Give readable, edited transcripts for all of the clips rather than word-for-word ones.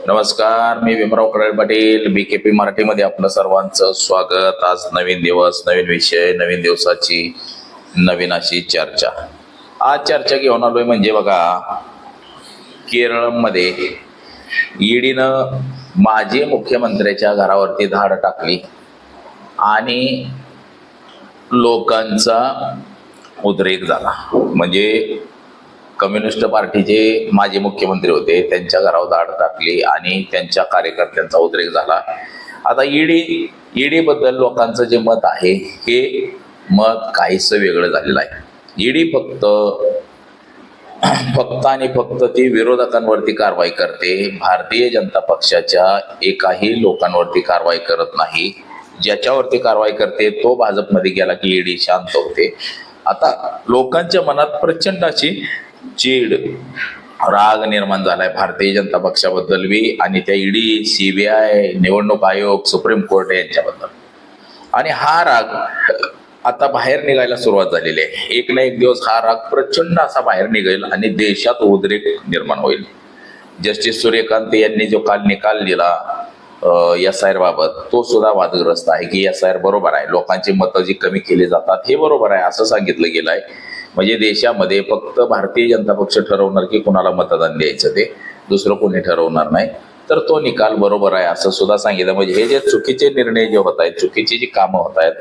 नमस्कार, मी भीमराव कडाळे पाटील. BKP मराठीमध्ये आपलं सर्वांचं स्वागत. आज नवीन दिवस, नवीन विषय, नवीन दिवसाची नवीन अशी चर्चा. आज चर्चा घेऊन आलोय म्हणजे बघा, केरळमध्ये ईडीनं माजी मुख्यमंत्र्याच्या घरावरती धाड टाकली आणि लोकांचा उद्रेक झाला. म्हणजे कम्युनिस्ट पार्टीचे माजी मुख्यमंत्री होते, त्यांच्या घरावर धाड टाकली आणि त्यांच्या कार्यकर्त्यांचा उद्रेक झाला. आता ईडी बद्दल लोकांचं जे मत आहे हे मत काहीसं वेगळं झालेलं आहे. ईडी फक्त आणि फक्त ती विरोधकांवरती कारवाई करते, भारतीय जनता पक्षाच्या एकाही लोकांवरती कारवाई करत नाही. ज्याच्यावरती कारवाई करते तो भाजपमध्ये गेला की ईडी शांत होते. आता लोकांच्या मनात प्रचंड अशी चीड, राग निर्माण झालाय भारतीय जनता पक्षाबद्दल बी आणि त्या ईडी, CBI, निवडणूक आयोग, सुप्रीम कोर्ट यांच्याबद्दल. आणि हा राग आता बाहेर निघायला सुरुवात झालेली आहे. एक ना एक दिवस हा राग प्रचंड असा बाहेर निघेल आणि देशात उद्रेक निर्माण होईल. जस्टिस सूर्यकांत यांनी जो काल निकाल दिला SIR बाबत, तो सुद्धा वादग्रस्त आहे की SIR बरोबर आहे, लोकांची मतं जी कमी केली जातात हे बरोबर आहे असं सांगितलं गेलं आहे. म्हणजे देशामध्ये फक्त भारतीय जनता पक्ष ठरवणार की कुणाला मतदान द्यायचं, ते दुसरं कोणी ठरवणार नाही. तर तो निकाल बरोबर आहे असं सुद्धा सांगितलं. म्हणजे हे जे चुकीचे निर्णय जे होत आहेत, चुकीची जी कामं होत आहेत,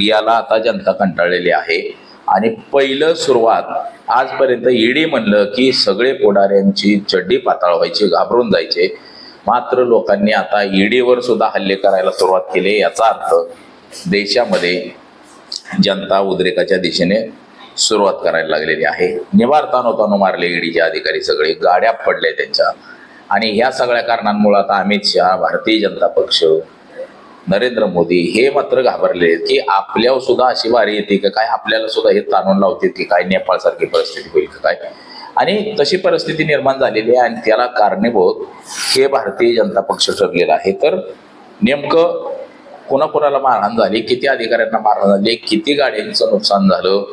याला आता जनता कंटाळलेली आहे. आणि पहिलं सुरुवात आजपर्यंत ईडी म्हणलं की सगळे पुढाऱ्यांची चड्डी पाताळ व्हायची, घाबरून जायचे. मात्र लोकांनी आता ईडीवर सुद्धा हल्ले करायला सुरुवात केली. याचा अर्थ देशामध्ये जनता उद्रेकाच्या दिशेने सुरुवात करायला लागलेली आहे. निवार तानो मारले ईडीचे अधिकारी, सगळे गाड्या पडले त्यांच्या. आणि ह्या सगळ्या कारणांमुळे आता अमित शहा, भारतीय जनता पक्ष, नरेंद्र मोदी हे मात्र घाबरले की आपल्यावर सुद्धा अशी वारी येते का काय, आपल्याला सुद्धा हे ताणून लावते की काय, नेपाळसारखी परिस्थिती होईल का काय. आणि तशी परिस्थिती निर्माण झालेली आहे आणि त्याला कारणीभूत हे भारतीय जनता पक्ष ठरलेला आहे. तर नेमकं कोणाकोणाला मारहाण झाली, किती अधिकाऱ्यांना मारहाण झाली, किती गाड्यांचं नुकसान झालं,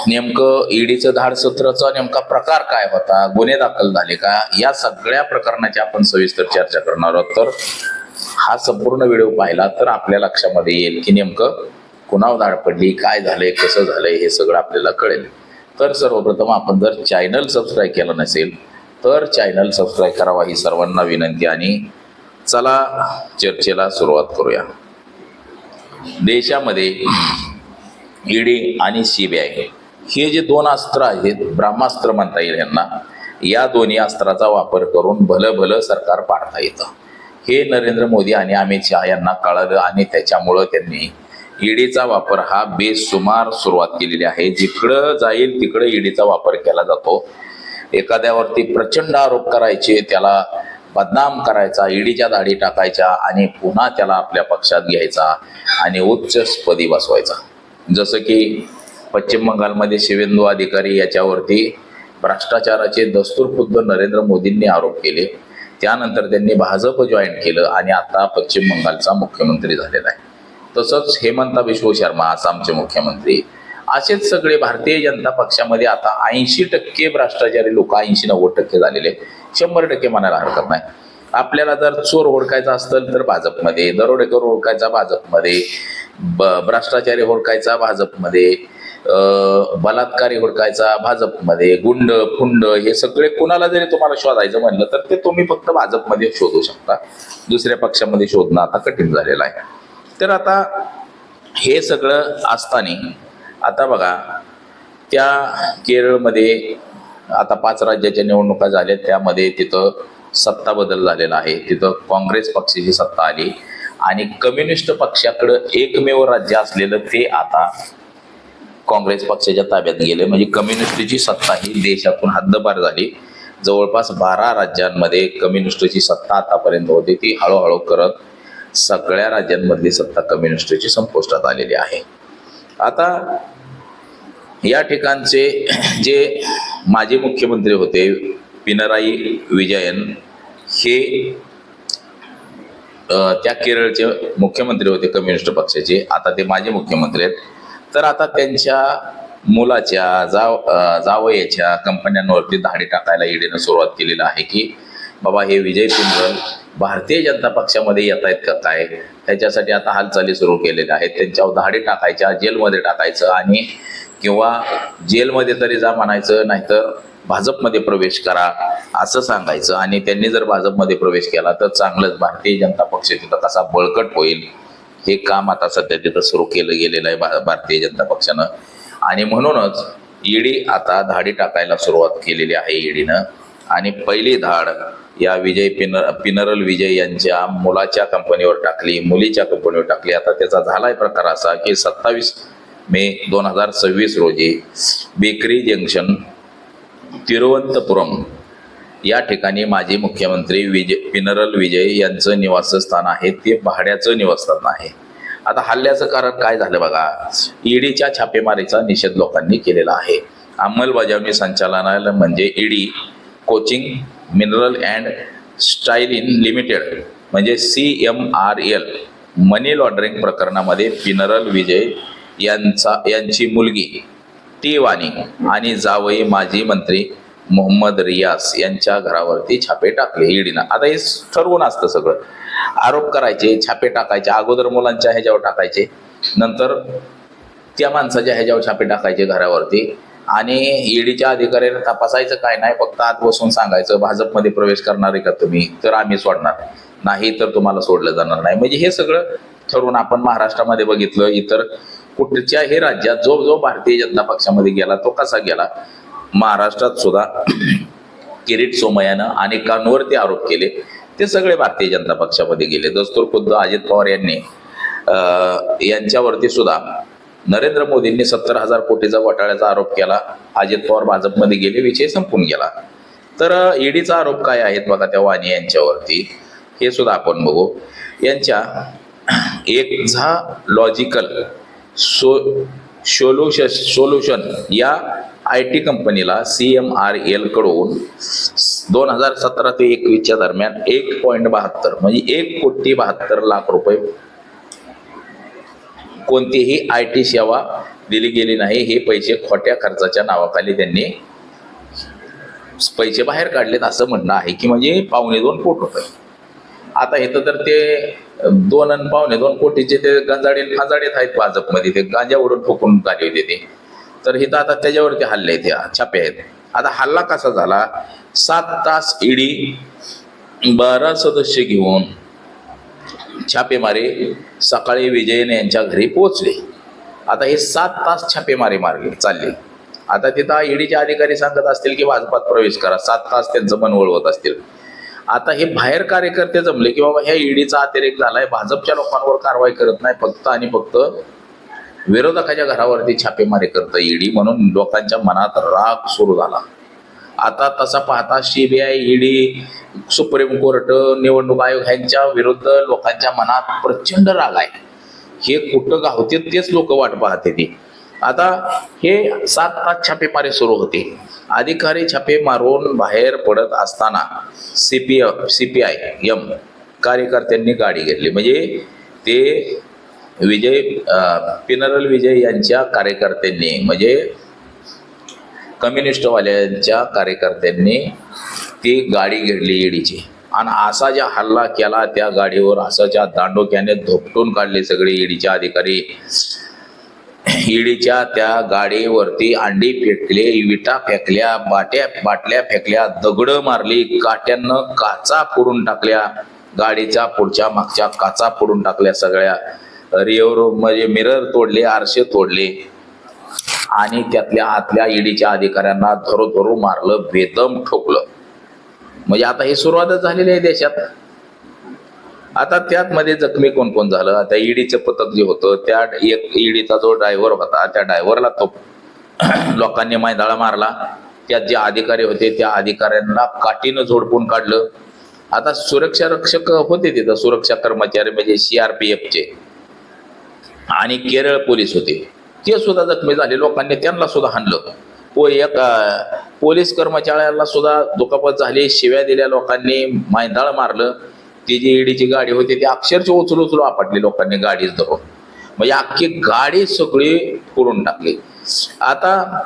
नेमकं ईडीचं धाडसत्राचा नेमका प्रकार काय होता, गुन्हे दाखल झाले का, या सगळ्या प्रकरणाची आपण सविस्तर चर्चा करणार आहोत. तर हा संपूर्ण व्हिडिओ पाहिला तर आपल्या लक्षामध्ये येईल की नेमकं कुणावर धाड पडली, काय झालंय, कसं झालंय, हे सगळं आपल्याला कळेल. तर सर्वप्रथम आपण जर चॅनल सबस्क्राईब केलं नसेल तर चॅनल सबस्क्राईब करावा ही सर्वांना विनंती. आणि चला चर्चेला सुरुवात करूया. देशामध्ये ईडी आणि CBI हे जे दोन अस्त्र आहेत, ब्रह्मास्त्र म्हणता येईल यांना, या दोन्ही अस्त्राचा वापर करून भलं सरकार पाडता येतं. हे नरेंद्र मोदी आणि अमित शहा यांना कळलं आणि त्याच्यामुळं त्यांनी ईडीचा वापर हा बेसुमार सुरुवात केलेली आहे. जिकडं जाईल तिकडं ईडीचा वापर केला जातो. एखाद्यावरती प्रचंड आरोप करायचे, त्याला बदनाम करायचा, ईडीच्या दाढी टाकायच्या आणि पुन्हा त्याला आपल्या पक्षात घ्यायचा आणि उच्चपदी बसवायचा. जसं की पश्चिम बंगालमध्ये शिवेंदू अधिकारी याच्यावरती भ्रष्टाचाराचे दस्तूरखुद्द नरेंद्र मोदींनी आरोप केले. त्यानंतर त्यांनी भाजप जॉईन केलं आणि आता पश्चिम बंगालचा मुख्यमंत्री झालेला आहे. तसंच हेमंता बिश्व शर्मा आसामचे मुख्यमंत्री, असेच सगळे भारतीय जनता पक्षामध्ये आता 80% भ्रष्टाचारी लोक, 80-90% झालेले, 100% म्हणायला हरकत नाही. आपल्याला जर चोर ओळखायचा असेल तर भाजपमध्ये, दरोडेखोर ओळखायचा भाजपमध्ये, भ्रष्टाचारी ओळखायचा भाजपमध्ये, बलात्कारी ओळखायचा भाजपमध्ये, गुंड फुंड हे सगळे कुणाला जरी तुम्हाला शोधायचं म्हणलं तर ते तुम्ही फक्त भाजपमध्ये शोधू शकता. दुसऱ्या पक्षामध्ये शोधणं आता कठीण झालेलं आहे. तर आता हे सगळं असताना आता बघा, त्या केरळमध्ये आता 5 राज्याच्या निवडणुका झाल्या, त्यामध्ये तिथं सत्ता बदल झालेला आहे. तिथं काँग्रेस पक्षाची सत्ता आली आणि कम्युनिस्ट पक्षाकडं एकमेव राज्य असलेलं ते आता काँग्रेस पक्षाच्या ताब्यात गेले. म्हणजे कम्युनिस्टची सत्ता ही देशातून हद्दपार झाली. जवळपास 12 राज्यांमध्ये कम्युनिस्टची सत्ता आतापर्यंत होती, ती हळूहळू करत सगळ्या राज्यांमधली सत्ता कम्युनिस्टची संपुष्टात आलेली आहे. आता या ठिकाणचे जे माजी मुख्यमंत्री होते पिनराई विजयन, हे त्या केरळचे मुख्यमंत्री होते कम्युनिस्ट पक्षाचे, आता ते माजी मुख्यमंत्री आहेत. तर आता त्यांच्या मुलाच्या जावयाच्या कंपन्यांवरती धाडी टाकायला ईडीनं सुरुवात केलेली आहे की बाबा हे विजय पिंपळ भारतीय जनता पक्षामध्ये येत आहेत का काय, त्याच्यासाठी आता हालचाली सुरू केलेल्या आहेत. त्यांच्यावर धाडी टाकायच्या, जेलमध्ये टाकायचं आणि किंवा जेलमध्ये तरी जा म्हणायचं, नाहीतर भाजपमध्ये प्रवेश करा असं सांगायचं. आणि त्यांनी जर भाजपमध्ये प्रवेश केला तर चांगलंच, भारतीय जनता पक्ष तिथं कसा बळकट होईल हे काम आता सध्या तिथं सुरू केलं गेलेलं आहे भारतीय जनता पक्षानं. आणि म्हणूनच ईडी आता धाडी टाकायला सुरुवात केलेली आहे ईडीनं. आणि पहिली धाड या पिनरल विजय यांच्या मुलाच्या कंपनीवर टाकली, मुलीच्या कंपनीवर टाकली. आता त्याचा झालाय प्रकार असा की 27 मे 2026 रोजी बेकरी जंक्शन तिरुवनंतपुरम या ठिकाणी माजी मुख्यमंत्री पिनरल विजय यांचं निवासस्थान आहे, ते भाड्याचं निवासस्थान आहे. आता हल्ल्याचं कारण काय झालं बघा, ईडीच्या छापेमारीचा निषेध लोकांनी केलेला आहे. अंमलबजावणी संचालनालय म्हणजे ईडी कोचिंग मिनरल अँड स्टाईलिन लिमिटेड म्हणजे CMRL मनी लॉन्ड्रिंग प्रकरणामध्ये पिनरल विजय यांची मुलगी टी वाणी आणि जावई माजी मंत्री मोहम्मद रियास यांच्या घरावरती छापे टाकले ईडीनं. आता हे ठरवून असतं सगळं, आरोप करायचे, छापे टाकायचे. अगोदर मुलांच्या ह्याच्यावर टाकायचे, नंतर त्या माणसाच्या ह्याच्यावर छापे टाकायचे घरावरती. आणि ईडीच्या अधिकाऱ्याने तपासायचं काय नाही, फक्त आत बसून सांगायचं भाजपमध्ये प्रवेश करणार आहे का तुम्ही, तर आम्ही सोडणार नाही, तर तुम्हाला सोडलं जाणार नाही. म्हणजे हे सगळं ठरवून आपण महाराष्ट्रामध्ये बघितलं. इतर कुठच्याही राज्यात जो जो भारतीय जनता पक्षामध्ये गेला तो कसा गेला, महाराष्ट्रात सुद्धा किरीट सोमय्यानं अनेकांवरती आरोप केले, ते सगळे भारतीय जनता पक्षामध्ये गेले. दस्तूर खुद्द अजित पवार यांच्यावरती सुद्धा नरेंद्र मोदींनी 70,000 कोटीचा घोटाळ्याचा आरोप केला, अजित पवार भाजपमध्ये गेले, विषय संपून गेला. तर ईडीचा आरोप काय आहेत बघा त्या वाणी यांच्यावरती, हे सुद्धा आपण बघू. यांच्या एक्झॉलॉजिकल सोल्युशन या IT कंपनीला CMRL कडून 2017 ते 21 दरम्यान 1.72 म्हणजे 1,72,00,000 रुपये कोणतीही IT सेवा दिली गेली नाही. हे पैसे खोट्या खर्चाच्या नावाखाली त्यांनी पैसे बाहेर काढलेत असं म्हणणं आहे की म्हणजे 2.25 कोटी रुपये. आता इथं तर ते 2 आणि 2.25 कोटीचे ते गंजाडे फांजाडेत आहेत भाजपमध्ये, ते गांजावरून फुकून काढले होते ते. तर इथं आता त्याच्यावरती हल्ले आहेत, छापे आहेत. आता हल्ला कसा झाला, 7 तास ईडी 12 सदस्य घेऊन छापेमारी सकाळी विजयन यांच्या घरी पोहोचले. आता हे 7 तास छापेमारी चालली. आता तिथं ईडीचे अधिकारी सांगत असतील की भाजपात प्रवेश करा, 7 तास त्यांचं मन वळवत असतील. आता हे बाहेर कार्यकर्ते जमले की बाबा ह्या ईडीचा अतिरेक झालाय, भाजपच्या लोकांवर कारवाई करत नाही, फक्त आणि फक्त विरोधकाच्या घरावरती छापेमारी करतं ईडी, म्हणून लोकांच्या मनात राग सुरू झाला. आता तसा पाहता CBI, ईडी, सुप्रीम कोर्ट, निवडणूक आयोग ह्यांच्या विरुद्ध लोकांच्या मनात प्रचंड राग आहे. हे कुठं गावते तेच लोक वाट पाहते ती. आता हे 7 तास छापेमारी सुरू होते. अधिकारी छापे मारून बाहेर पडत असताना CPIM कार्यकर्त्यांनी गाडी घेतली. म्हणजे ते पिनरल विजय यांच्या कार्यकर्त्यांनी म्हणजे कम्युनिस्टवाल्यांच्या कार्यकर्त्यांनी ती गाडी घेतली ईडीची आणि असा ज्या हल्ला केला त्या गाडीवर, असं ज्या दांडोक्याने धोपटून काढले सगळे ईडीचे अधिकारी. ईडीच्या त्या गाडीवरती अंडी फेकले, विटा फेकल्या, बाटल्या फेकल्या, दगडं मारली, काट्यानं काचा फोडून टाकल्या, गाडीच्या पुढच्या मागच्या काचा फोडून टाकल्या, सगळ्या रिअर म्हणजे मिरर तोडले, आरशे तोडले आणि त्यातल्या आतल्या ईडीच्या अधिकाऱ्यांना धरू मारलं, बेदम ठोकलं. म्हणजे आता हे सुरुवातच झालेली आहे देशात. आता त्यात मध्ये जखमी कोण कोण झालं, आता ईडीचं पथक जे होतं त्या एक ईडीचा जो ड्रायव्हर होता त्या ड्रायव्हरला तो लोकांनी मैदाळा मारला. त्यात जे अधिकारी होते त्या अधिकाऱ्यांना काठीनं झोडपून काढलं. आता सुरक्षा रक्षक होते तिथं, सुरक्षा कर्मचारी म्हणजे CRPFचे आणि केरळ पोलीस होते, ते सुद्धा जखमी झाले. लोकांनी त्यांना सुद्धा हाणलं. एक पोलीस कर्मचाऱ्याला सुद्धा दुखापत झाली, शिव्या दिल्या लोकांनी, मैदाळ मारलं. ती जी ईडीची गाडी होती ती अक्षरशः उचलू आपटली लोकांनी गाडीच धरून. म्हणजे अख्खी गाडी सगळी फोडून टाकली. आता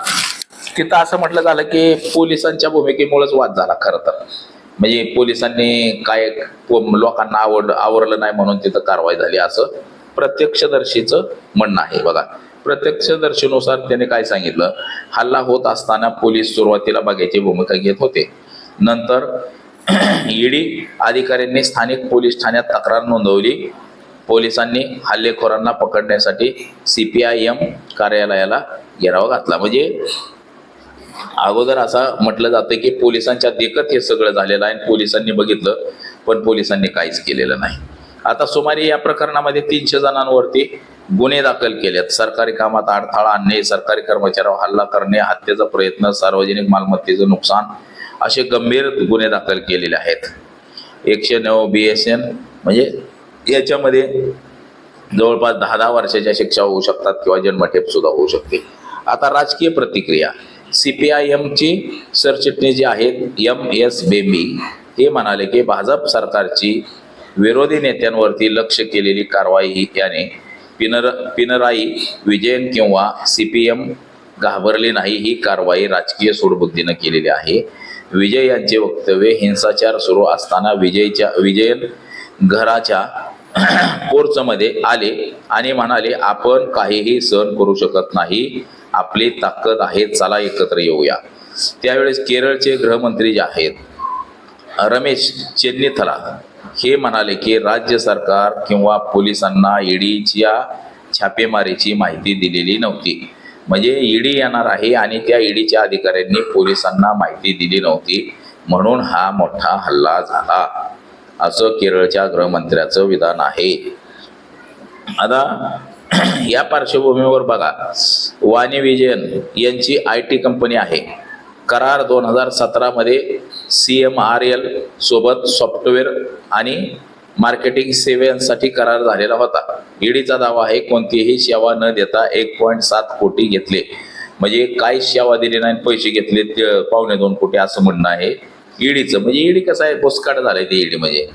तिथं असं म्हटलं झालं की पोलिसांच्या भूमिकेमुळेच वाद झाला खरं तर. म्हणजे पोलिसांनी काय लोकांना आवरलं नाही म्हणून तिथं कारवाई झाली असं प्रत्यक्षदर्शीचं म्हणणं आहे. बघा, प्रत्यक्षदर्शीनुसार त्याने काय सांगितलं, हल्ला होत असताना पोलीस सुरुवातीला बघायची भूमिका घेत होते. नंतर ईडी अधिकाऱ्यांनी स्थानिक पोलीस ठाण्यात तक्रार नोंदवली. पोलिसांनी हल्लेखोरांना पकडण्यासाठी CPIM कार्यालयाला घेराव घातला. म्हणजे अगोदर असं म्हटलं जातं की पोलिसांच्या देखत हे सगळं झालेलं आहे, पोलिसांनी बघितलं पण पोलिसांनी काहीच केलेलं नाही. आता सुमारे या प्रकरणामध्ये 300 जणांवरती गुन्हे दाखल केलेत. सरकारी कामात अडथळा आणणे, सरकारी कर्मचाऱ्यावर हल्ला करणे, हत्येचा प्रयत्न, सार्वजनिक मालमत्तेचं नुकसान असे गंभीर गुन्हे दाखल केलेले आहेत. 109 BSN म्हणजे याच्यामध्ये जवळपास 10 वर्षाच्या शिक्षा होऊ शकतात किंवा जन्मठेप सुद्धा होऊ शकते. आता राजकीय प्रतिक्रिया. CPIMची सरचिटणीस जे आहेत MS बेंबी हे म्हणाले की भाजप सरकारची विरोधी नेत्यांवरती लक्ष केलेली कारवाई याने पिनराई विजयन किंवा CPM घाबरले नाही. ही कारवाई राजकीय सूडबुद्धीनं केलेली आहे. विजय यांचे वक्तव्य हिंसाचार सुरू असताना विजयन घराच्या पोर्चमध्ये आले आणि म्हणाले, आपण काहीही सहन करू शकत नाही, आपली ताकद आहे, चला एकत्र येऊया. त्यावेळेस केरळचे गृहमंत्री जे आहेत रमेश चेन्निथला हे म्हणाले की राज्य सरकार किंवा पोलिसांना ईडीच्या छापेमारीची माहिती दिलेली नव्हती. म्हणजे ईडी येणार आहे आणि त्या ईडीच्या अधिकाऱ्यांनी पोलिसांना माहिती दिली नव्हती म्हणून हा मोठा हल्ला झाला, असं केरळच्या गृहमंत्र्याचं विधान आहे. आता या पार्श्वभूमीवर बघा, वाणी विजयन यांची IT कंपनी आहे. करार 2017 मध्ये CMRL सोबत सॉफ्टवेअर आणि मार्केटिंग सेवांसाठी करार झालेला होता. ईडीचा दावा आहे कोणतीही सेवा न देता 1.7 कोटी घेतले. म्हणजे काही सेवा दिली नाही, पैसे घेतले 2.25 कोटी असं म्हणणं आहे ईडीचं. म्हणजे ईडी कसं आहे, बोसकाट झालंय ते ईडी. म्हणजे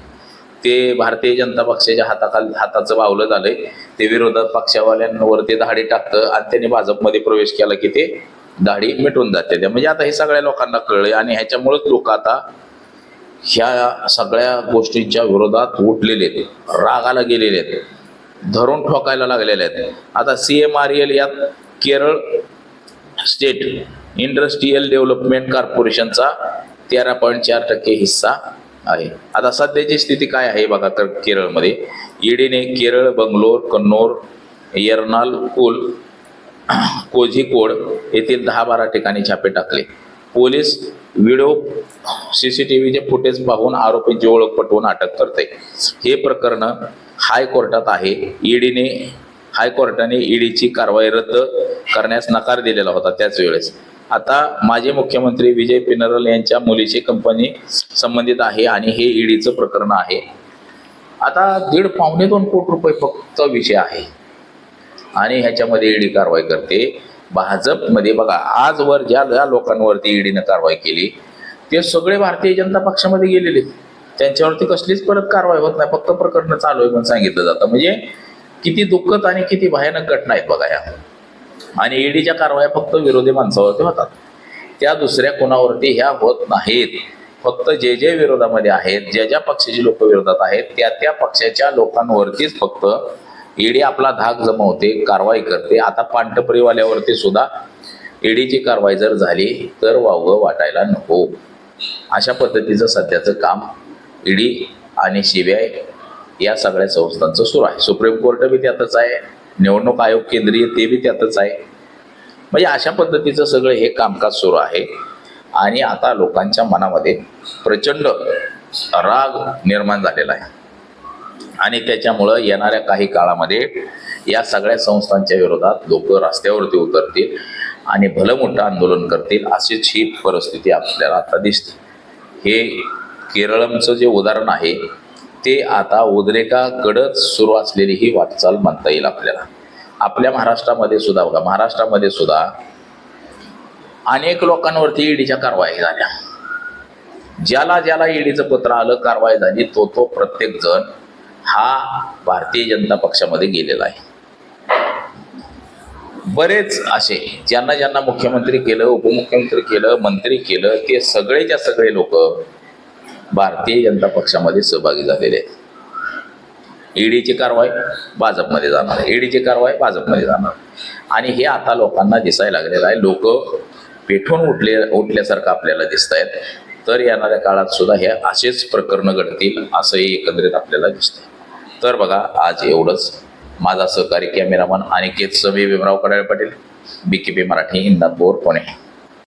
ते भारतीय जनता पक्षाच्या हाताचं बावलं झालंय. ते विरोधक पक्षावाल्यांवरती दाढी टाकतं आणि त्यांनी भाजपमध्ये प्रवेश केला की ते दाढी मिटून जाते. म्हणजे आता हे सगळ्या लोकांना कळलंय आणि ह्याच्यामुळेच लोक आता ह्या सगळ्या गोष्टींच्या विरोधात उठलेले आहेत, रागाला गेलेले आहेत, धरून ठोकायला लागलेले आहेत. आता CMRL यात केरळ स्टेट इंडस्ट्रियल डेव्हलपमेंट कॉर्पोरेशनचा 13.4% हिस्सा आहे. आता सध्याची स्थिती काय आहे बघा, तर केरळमध्ये ईडीने केरळ, बंगलोर, कन्नौर, एर्नाकुलम, कोझिकोड येथील 10-12 ठिकाणी छापे टाकले. पोलीस व्हिडिओ CCTVचे फुटेज पाहून आरोपींची ओळख पटवून अटक करते. हे प्रकरण हायकोर्टात आहे. हायकोर्टाने ईडीची कारवाई रद्द करण्यास नकार दिलेला होता त्याच वेळेस. आता माजी मुख्यमंत्री विजय पिनरल यांच्या मुलीची कंपनी संबंधित आहे आणि हे ईडीचं प्रकरण आहे. आता 1.5-2 कोटी रुपये फक्त विषय आहे आणि ह्याच्यामध्ये ईडी कारवाई करते. भाजपमध्ये बघा, आजवर ज्या लोकांवरती ईडीनं कारवाई केली ते सगळे भारतीय जनता पक्षामध्ये गेलेले, त्यांच्यावरती कसलीच परत कारवाई होत नाही, फक्त प्रकरण चालू आहे म्हणून सांगितलं जातं. म्हणजे किती दुःखद आणि किती भयानक घटना आहेत बघा या. आणि ईडीच्या कारवाया फक्त विरोधी माणसावरती होतात, त्या दुसऱ्या कोणावरती ह्या होत नाहीत. फक्त जे विरोधामध्ये आहेत, ज्या पक्षाची लोक विरोधात आहेत त्या पक्षाच्या लोकांवरतीच फक्त ईडी आपला धाक जमवते, कारवाई करते. आता पांढरपरीवाल्यावरती सुद्धा ईडीची कारवाई जर झाली तर वावगं वाटायला नको. अशा पद्धतीचं सध्याचं काम ईडी आणि CBI या सगळ्या संस्थांचं सुरू आहे. सुप्रीम कोर्ट बी त्यातच आहे, निवडणूक आयोग केंद्रीय ते बी त्यातच आहे. म्हणजे अशा पद्धतीचं सगळं हे कामकाज सुरू आहे. आणि आता लोकांच्या मनामध्ये प्रचंड राग निर्माण झालेला आहे आणि त्याच्यामुळं येणाऱ्या काही काळामध्ये या सगळ्या संस्थांच्या विरोधात लोक रस्त्यावरती उतरतील आणि भलं मोठं आंदोलन करतील, अशीच ही परिस्थिती आपल्याला आता दिसते. हे केरळचं जे उदाहरण आहे ते आता उद्रेकाकडं सुरू असलेली ही वाटचाल म्हणता येईल आपल्याला. आपल्या महाराष्ट्रामध्ये सुद्धा बघा, महाराष्ट्रामध्ये सुद्धा अनेक लोकांवरती ईडीच्या कारवाई झाल्या. ज्याला ईडीचं पत्र आलं, कारवाई झाली, तो प्रत्येक जण हा भारतीय जनता पक्षामध्ये गेलेला आहे. बरेच असे ज्यांना मुख्यमंत्री केलं, उपमुख्यमंत्री केलं, मंत्री केलं, ते सगळेच्या सगळे लोक भारतीय जनता पक्षामध्ये सहभागी झालेले आहेत. ईडीची कारवाई भाजपमध्ये जाणार, ईडीची कारवाई भाजपमध्ये जाणार आणि हे आता लोकांना दिसायला लागलेलं आहे. लोक पेठून उठल्यासारखं आपल्याला दिसत आहेत. तर येणाऱ्या काळात सुद्धा हे असेच प्रकरण घडतील असंही एकंदरीत आपल्याला दिसतंय. तर बघा, आज एवढंच. माझा सहकारी कॅमेरामन अनिकेत सभी भीमराव कडाळे पाटील, BKP मराठी, इंदापूर, पुणे.